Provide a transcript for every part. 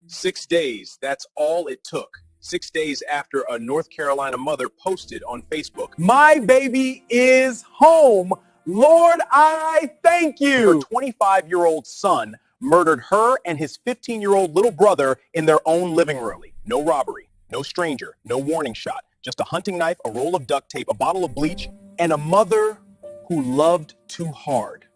6 days, that's all it took. 6 days after a North Carolina mother posted on Facebook, "My baby is home. Lord, I thank you." Her 25-year-old son murdered her and his 15-year-old little brother in their own living room. No robbery, no stranger, no warning shot, just a hunting knife, a roll of duct tape, a bottle of bleach, and a mother who loved too hard.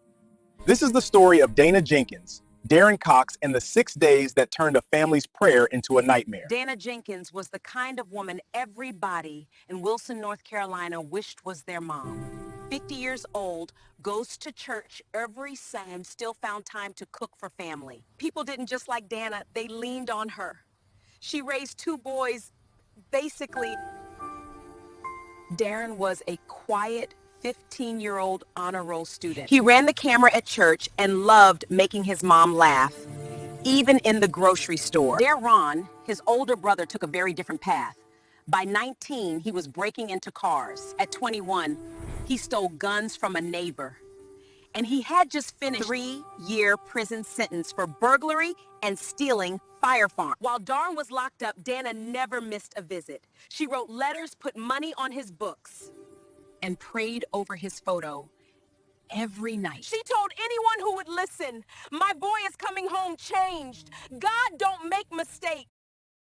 This is the story of Dana Jenkins, Daryn Cox, and the 6 days that turned a family's prayer into a nightmare. Dana Jenkins was the kind of woman everybody in Wilson, North Carolina wished was their mom. 50 years old, goes to church every Sunday, and still found time to cook for family. People didn't just like Dana, they leaned on her. She raised 2 boys, basically. Daryn was a quiet 15-year-old honor roll student. He ran the camera at church and loved making his mom laugh, even in the grocery store. Da'ron, his older brother, took a very different path. By 19, he was breaking into cars. At 21, he stole guns from a neighbor. And he had just finished a 3-year prison sentence for burglary and stealing fire farm. While Daryn was locked up, Dana never missed a visit. She wrote letters, put money on his books, and prayed over his photo every night. She told anyone who would listen, "My boy is coming home changed. God don't make mistakes."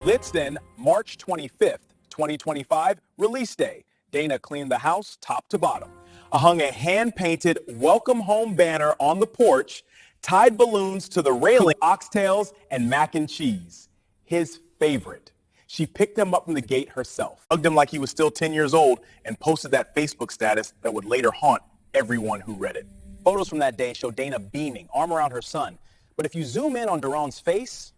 Let's then, March 25th, 2025, release day. Dana cleaned the house top to bottom, hung a hand-painted welcome home banner on the porch, tied balloons to the railing, oxtails and mac and cheese, his favorite. She picked him up from the gate herself, hugged him like he was still 10 years old, and posted that Facebook status that would later haunt everyone who read it. Photos from that day show Dana beaming, arm around her son. But if you zoom in on Da'ron's face,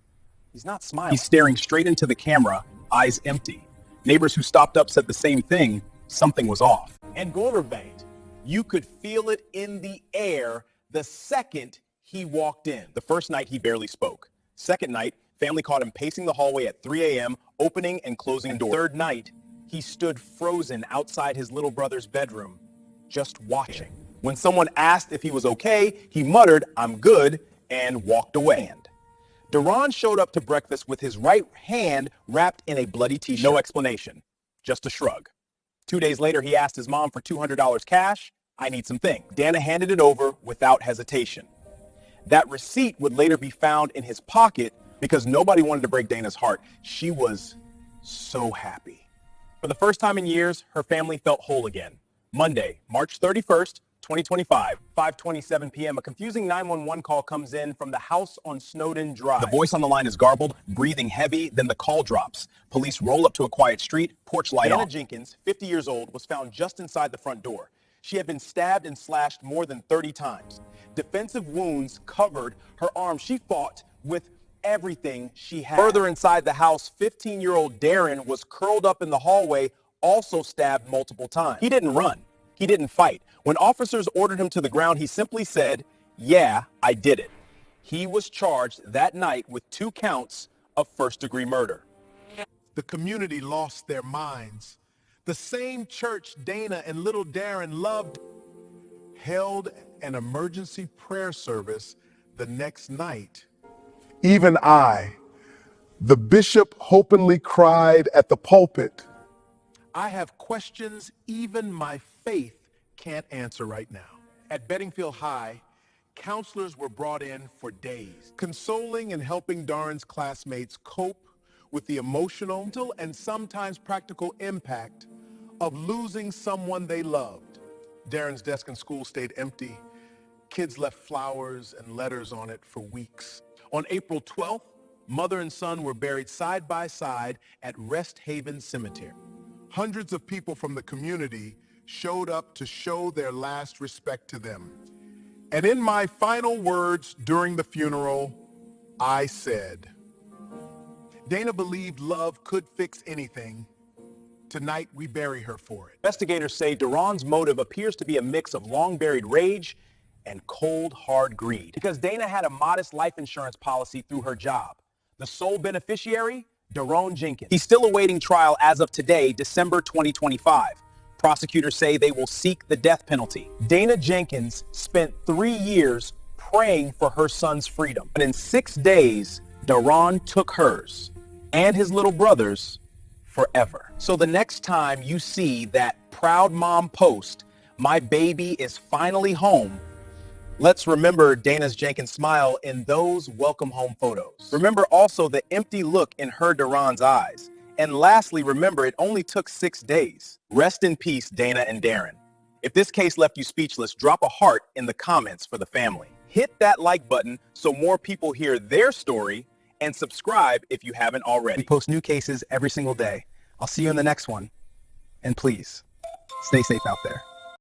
he's not smiling. He's staring straight into the camera, eyes empty. Neighbors who stopped up said the same thing. Something was off. And Glimmerbank, you could feel it in the air the second he walked in. The first night, he barely spoke. Second night, family caught him pacing the hallway at 3 a.m., opening and closing doors. Third night, he stood frozen outside his little brother's bedroom, just watching. When someone asked if he was okay, he muttered, "I'm good," and walked away. Da'ron showed up to breakfast with his right hand wrapped in a bloody t-shirt. No explanation, just a shrug. 2 days later, he asked his mom for $200 cash. "I need some things." Dana handed it over without hesitation. That receipt would later be found in his pocket because nobody wanted to break Dana's heart. She was so happy. For the first time in years, her family felt whole again. Monday, March 31st, 2025, 5:27 p.m., a confusing 911 call comes in from the house on Snowden Drive. The voice on the line is garbled, breathing heavy, then the call drops. Police roll up to a quiet street, porch light on. Dana Jenkins, 50 years old, was found just inside the front door. She had been stabbed and slashed more than 30 times. Defensive wounds covered her arm. She fought with everything she had. Further inside the house, 15-year-old Daryn was curled up in the hallway, also stabbed multiple times. He didn't run. He didn't fight. When officers ordered him to the ground, he simply said, "Yeah, I did it." He was charged that night with 2 counts of first-degree murder. The community lost their minds. The same church Dana and little Daryn loved held an emergency prayer service the next night. Even I, the bishop, openly cried at the pulpit, "I have questions even my faith can't answer right now." At Beddingfield High, counselors were brought in for days, consoling and helping Daryn's classmates cope with the emotional and sometimes practical impact of losing someone they loved. Daryn's desk in school stayed empty. Kids left flowers and letters on it for weeks. On April 12th, mother and son were buried side by side at Rest Haven Cemetery. Hundreds of people from the community showed up to show their last respect to them. And in my final words during the funeral, I said, Dana believed love could fix anything. Tonight, we bury her for it. Investigators say Da'ron's motive appears to be a mix of long-buried rage and cold, hard greed. Because Dana had a modest life insurance policy through her job. The sole beneficiary, Da'ron Jenkins. He's still awaiting trial as of today, December 2025. Prosecutors say they will seek the death penalty. Dana Jenkins spent 3 years praying for her son's freedom. But in 6 days, Da'ron took hers and his little brother's forever. So the next time you see that proud mom post, "My baby is finally home," let's remember Dana Jenkins' smile in those welcome home photos. Remember also the empty look in her Da'ron's eyes. And lastly, remember it only took 6 days. Rest in peace, Dana and Daryn. If this case left you speechless, drop a heart in the comments for the family. Hit that like button so more people hear their story, and subscribe if you haven't already. We post new cases every single day. I'll see you in the next one. And please, stay safe out there.